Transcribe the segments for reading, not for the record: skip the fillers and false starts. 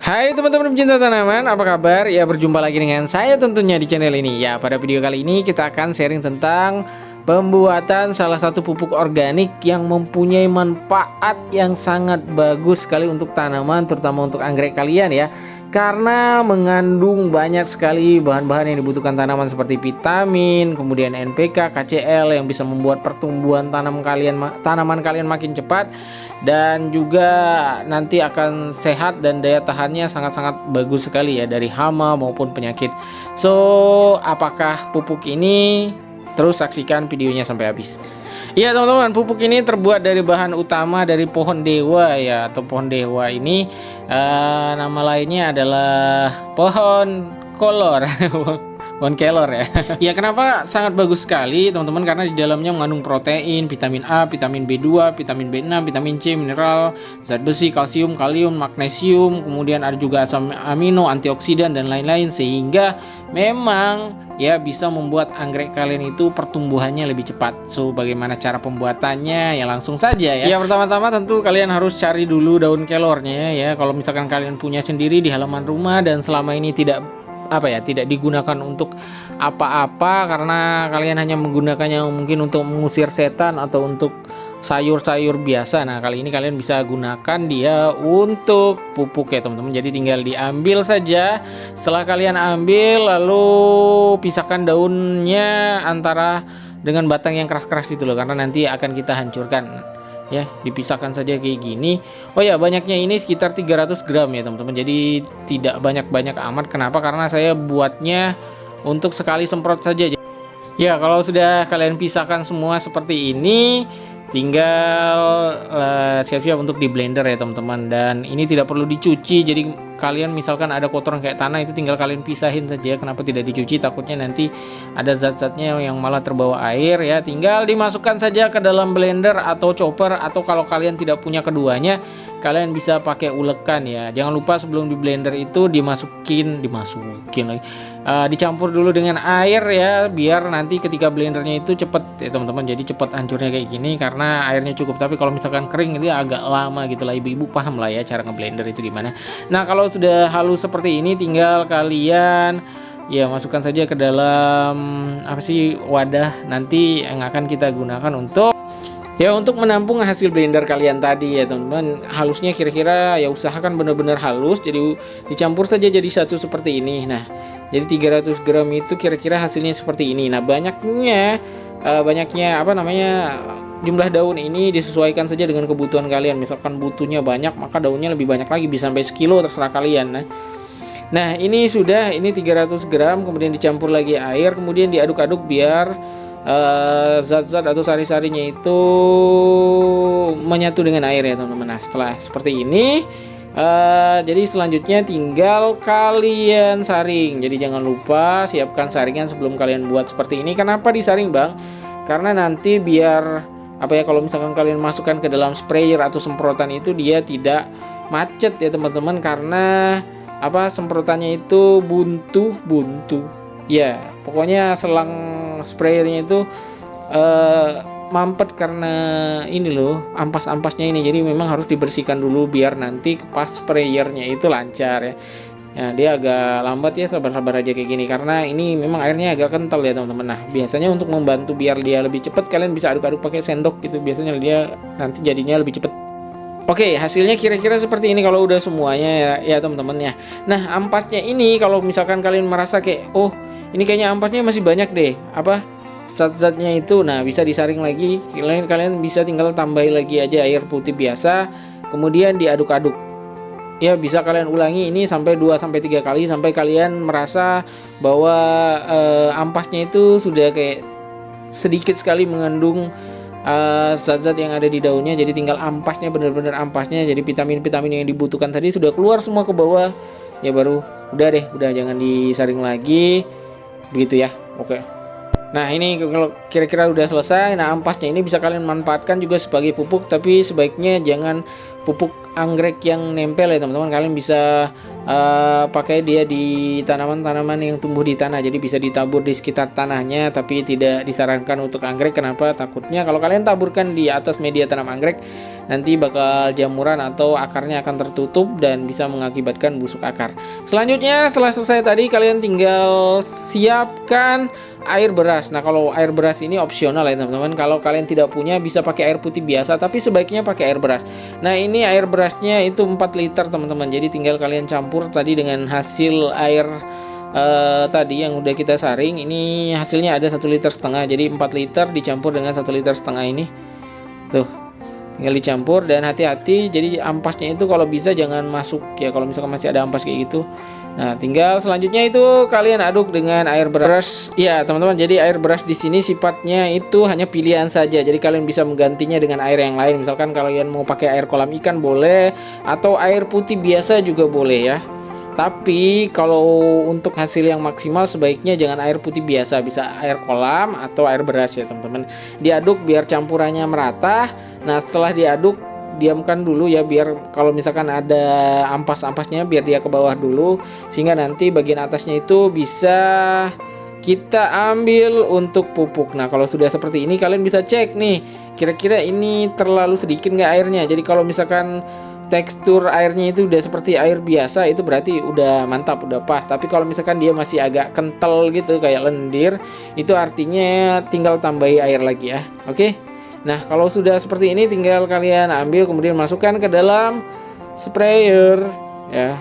Hai teman-teman pecinta tanaman, apa kabar? Ya, berjumpa lagi dengan saya tentunya di channel ini. Ya, pada video kali ini kita akan sharing tentang pembuatan salah satu pupuk organik yang mempunyai manfaat yang sangat bagus sekali untuk tanaman, terutama untuk anggrek kalian ya. Karena mengandung banyak sekali bahan-bahan yang dibutuhkan tanaman seperti vitamin, kemudian NPK, KCl yang bisa membuat pertumbuhan tanaman kalian makin cepat, dan juga nanti akan sehat dan daya tahannya sangat-sangat bagus sekali ya dari hama maupun penyakit. So, apakah pupuk ini? Terus saksikan videonya sampai habis. Ya teman-teman, pupuk ini terbuat dari bahan utama dari pohon dewa ya, atau pohon dewa ini nama lainnya adalah pohon kolor. Pohon kelor ya. Ya, kenapa sangat bagus sekali teman-teman? Karena di dalamnya mengandung protein, vitamin A, vitamin B2, vitamin B6, vitamin C, mineral, zat besi, kalsium, kalium, magnesium, kemudian ada juga asam amino, antioksidan dan lain-lain, sehingga memang ya bisa membuat anggrek kalian itu pertumbuhannya lebih cepat. So, bagaimana cara pembuatannya? Ya langsung saja ya. Ya, pertama-tama tentu kalian harus cari dulu daun kelornya ya. Kalau misalkan kalian punya sendiri di halaman rumah dan selama ini tidak digunakan untuk apa-apa karena kalian hanya menggunakannya mungkin untuk mengusir setan atau untuk sayur-sayur biasa. Nah, kali ini kalian bisa gunakan dia untuk pupuk ya teman-teman. Jadi tinggal diambil saja. Setelah kalian ambil, lalu pisahkan daunnya antara dengan batang yang keras-keras itu loh, karena nanti akan kita hancurkan. Ya, dipisahkan saja kayak gini. Oh ya, banyaknya ini sekitar 300 gram ya teman-teman. Jadi tidak banyak-banyak amat. Kenapa? Karena saya buatnya untuk sekali semprot saja. Ya, kalau sudah kalian pisahkan semua seperti ini, tinggal siap-siap untuk di blender ya teman-teman. Dan ini tidak perlu dicuci. Jadi kalian misalkan ada kotoran kayak tanah, itu tinggal kalian pisahin saja. Kenapa tidak dicuci? Takutnya nanti ada zat-zatnya yang malah terbawa air ya. Tinggal dimasukkan saja ke dalam blender atau chopper, atau kalau kalian tidak punya keduanya, kalian bisa pakai ulekan ya. Jangan lupa sebelum di blender itu dimasukin lagi, dicampur dulu dengan air ya, biar nanti ketika blendernya itu cepet ya teman-teman. Jadi cepet hancurnya kayak gini karena airnya cukup. Tapi kalau misalkan kering, dia agak lama gitu lah. Ibu-ibu paham lah ya cara ngeblender itu gimana. Nah, kalau sudah halus seperti ini, tinggal kalian ya masukkan saja ke dalam wadah nanti yang akan kita gunakan untuk menampung hasil blender kalian tadi ya teman-teman. Halusnya kira-kira ya usahakan benar-benar halus. Jadi dicampur saja jadi satu seperti ini. Nah, jadi 300 gram itu kira-kira hasilnya seperti ini. Nah, banyaknya jumlah daun ini disesuaikan saja dengan kebutuhan kalian. Misalkan butuhnya banyak, maka daunnya lebih banyak lagi, bisa sampai sekilo, terserah kalian. Nah, ini 300 gram, kemudian dicampur lagi air, kemudian diaduk-aduk biar zat-zat atau sari-sarinya itu menyatu dengan air ya teman-teman. Nah, setelah seperti ini, jadi selanjutnya tinggal kalian saring. Jadi jangan lupa siapkan saringan sebelum kalian buat seperti ini. Kenapa disaring, Bang? Karena nanti biar kalau misalkan kalian masukkan ke dalam sprayer atau semprotan itu, dia tidak macet ya teman-teman, karena semprotannya itu buntu ya, pokoknya selang sprayernya itu mampet karena ini loh, ampas-ampasnya ini. Jadi memang harus dibersihkan dulu biar nanti pas sprayernya itu lancar ya. Ya, dia agak lambat ya, sabar-sabar aja kayak gini karena ini memang airnya agak kental ya teman-teman. Nah, biasanya untuk membantu biar dia lebih cepat, kalian bisa aduk-aduk pakai sendok gitu, biasanya dia nanti jadinya lebih cepat. Oke, hasilnya kira-kira seperti ini kalau udah semuanya ya teman-teman ya. Nah, ampasnya ini kalau misalkan kalian merasa kayak ini kayaknya ampasnya masih banyak deh zat-zatnya itu, nah bisa disaring lagi. Kalian bisa tinggal tambahin lagi aja air putih biasa, kemudian diaduk-aduk. Ya, bisa kalian ulangi ini sampai 2-3 kali sampai kalian merasa bahwa ampasnya itu sudah kayak sedikit sekali mengandung zat-zat yang ada di daunnya. Jadi tinggal ampasnya, benar-benar ampasnya. Jadi vitamin-vitamin yang dibutuhkan tadi sudah keluar semua ke bawah. Ya baru udah jangan disaring lagi. Begitu ya. Oke. Nah, ini kalau kira-kira udah selesai. Nah, ampasnya ini bisa kalian manfaatkan juga sebagai pupuk, tapi sebaiknya jangan pupuk anggrek yang nempel ya teman-teman. Kalian bisa pakai dia di tanaman-tanaman yang tumbuh di tanah, jadi bisa ditabur di sekitar tanahnya, tapi tidak disarankan untuk anggrek. Kenapa? Takutnya kalau kalian taburkan di atas media tanam anggrek, nanti bakal jamuran atau akarnya akan tertutup dan bisa mengakibatkan busuk akar. Selanjutnya, setelah selesai tadi, kalian tinggal siapkan air beras. Nah, kalau air beras ini opsional ya teman-teman. Kalau kalian tidak punya bisa pakai air putih biasa, tapi sebaiknya pakai air beras. Nah, ini air berasnya itu 4 liter teman-teman. Jadi tinggal kalian campur tadi dengan hasil air tadi yang udah kita saring. Ini hasilnya ada 1,5 liter. Jadi 4 liter dicampur dengan 1,5 liter ini. Tuh. Tinggal dicampur dan hati-hati, jadi ampasnya itu kalau bisa jangan masuk ya, kalau misalkan masih ada ampas kayak gitu. Nah, tinggal selanjutnya itu kalian aduk dengan air beras. Ya, teman-teman, jadi air beras di sini sifatnya itu hanya pilihan saja. Jadi kalian bisa menggantinya dengan air yang lain. Misalkan kalian mau pakai air kolam ikan boleh, atau air putih biasa juga boleh ya. Tapi kalau untuk hasil yang maksimal sebaiknya jangan air putih biasa, bisa air kolam atau air beras ya teman-teman. Diaduk biar campurannya merata. Nah, setelah diaduk diamkan dulu ya, biar kalau misalkan ada ampas-ampasnya biar dia ke bawah dulu, sehingga nanti bagian atasnya itu bisa kita ambil untuk pupuk. Nah, kalau sudah seperti ini kalian bisa cek nih, kira-kira ini terlalu sedikit nggak airnya. Jadi kalau misalkan tekstur airnya itu udah seperti air biasa, itu berarti udah mantap, udah pas. Tapi kalau misalkan dia masih agak kental gitu kayak lendir, itu artinya tinggal tambahi air lagi ya. Oke. Nah, kalau sudah seperti ini tinggal kalian ambil kemudian masukkan ke dalam sprayer ya.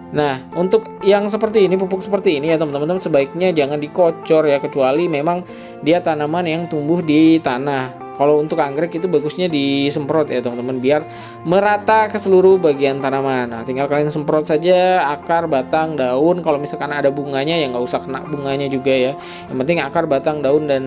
Nah, untuk yang seperti ini, pupuk seperti ini ya teman-teman, sebaiknya jangan dikocor ya, kecuali memang dia tanaman yang tumbuh di tanah. Kalau untuk anggrek itu bagusnya disemprot ya teman-teman, biar merata ke seluruh bagian tanaman. Nah, tinggal kalian semprot saja akar, batang, daun. Kalau misalkan ada bunganya ya nggak usah kena bunganya juga ya. Yang penting akar, batang, daun, dan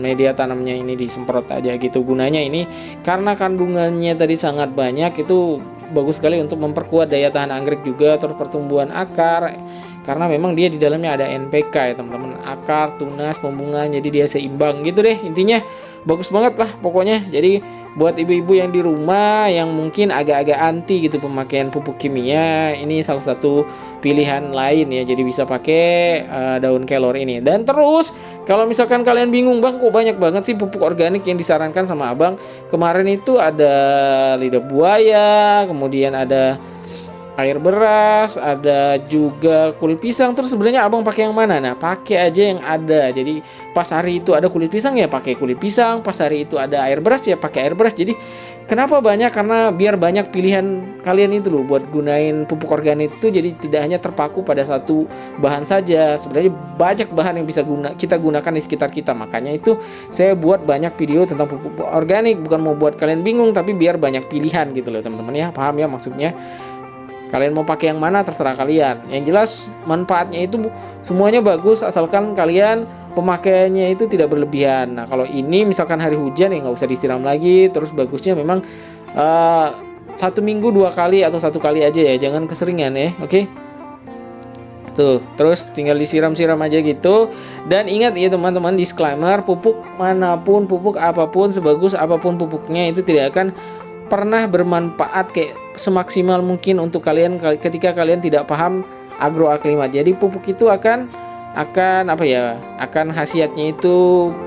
media tanamnya ini disemprot aja gitu. Gunanya ini karena kandungannya tadi sangat banyak, itu bagus sekali untuk memperkuat daya tahan anggrek juga, terus pertumbuhan akar. Karena memang dia di dalamnya ada NPK ya teman-teman, akar, tunas, pembungaan, jadi dia seimbang gitu deh intinya. Bagus banget lah pokoknya. Jadi buat ibu-ibu yang di rumah yang mungkin agak-agak anti gitu pemakaian pupuk kimia, ini salah satu pilihan lain ya. Jadi bisa pakai daun kelor ini. Dan terus kalau misalkan kalian bingung, bang kok banyak banget sih pupuk organik yang disarankan sama abang. Kemarin itu ada lidah buaya, kemudian ada air beras, ada juga kulit pisang. Terus sebenarnya abang pakai yang mana? Nah, pakai aja yang ada. Jadi pas hari itu ada kulit pisang ya pakai kulit pisang, pas hari itu ada air beras ya pakai air beras. Jadi kenapa banyak? Karena biar banyak pilihan kalian itu loh buat gunain pupuk organik itu, jadi tidak hanya terpaku pada satu bahan saja. Sebenarnya banyak bahan yang bisa kita gunakan di sekitar kita. Makanya itu saya buat banyak video tentang pupuk organik, bukan mau buat kalian bingung, tapi biar banyak pilihan gitu loh teman-teman ya. Paham ya maksudnya? Kalian mau pakai yang mana terserah kalian. Yang jelas manfaatnya itu semuanya bagus, asalkan kalian pemakaiannya itu tidak berlebihan. Nah, kalau ini misalkan hari hujan ya nggak usah disiram lagi. Terus bagusnya memang 1 minggu 2 kali atau 1 kali aja ya, jangan keseringan ya. Oke. Tuh, terus tinggal disiram-siram aja gitu. Dan ingat ya teman-teman, disclaimer, pupuk manapun, pupuk apapun, sebagus apapun pupuknya, itu tidak akan pernah bermanfaat kayak semaksimal mungkin untuk kalian ketika kalian tidak paham agroaklimat. Jadi pupuk itu akan apa ya, akan khasiatnya itu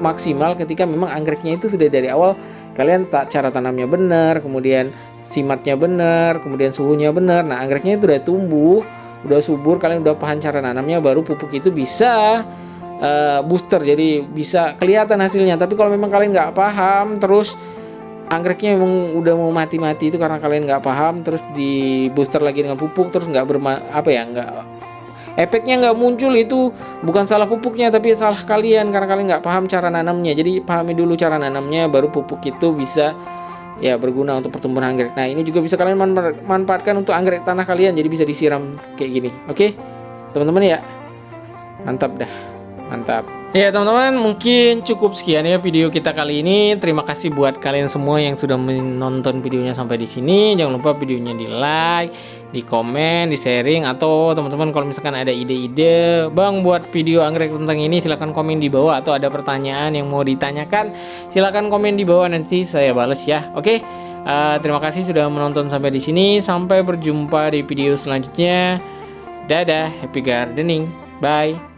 maksimal ketika memang anggreknya itu sudah dari awal kalian cara tanamnya benar, kemudian simatnya benar, kemudian suhunya benar. Nah, anggreknya itu udah tumbuh, udah subur, kalian udah paham cara nanamnya, baru pupuk itu bisa booster, jadi bisa kelihatan hasilnya. Tapi kalau memang kalian nggak paham, terus anggreknya memang udah mau mati-mati itu karena kalian nggak paham, terus di booster lagi dengan pupuk, terus nggak efeknya nggak muncul, itu bukan salah pupuknya tapi salah kalian karena kalian nggak paham cara nanamnya. Jadi pahami dulu cara nanamnya, baru pupuk itu bisa ya berguna untuk pertumbuhan anggrek. Nah, ini juga bisa kalian manfaatkan untuk anggrek tanah kalian, jadi bisa disiram kayak gini. Oke teman-teman ya, mantap dah, mantap. Ya teman-teman, mungkin cukup sekian ya video kita kali ini. Terima kasih buat kalian semua yang sudah menonton videonya sampai di sini. Jangan lupa videonya di like, di komen, di sharing, atau teman-teman kalau misalkan ada ide-ide bang buat video anggrek tentang ini, silahkan komen di bawah. Atau ada pertanyaan yang mau ditanyakan, silahkan komen di bawah, nanti saya bales ya. Oke, terima kasih sudah menonton sampai di sini. Sampai berjumpa di video selanjutnya. Dadah, happy gardening. Bye.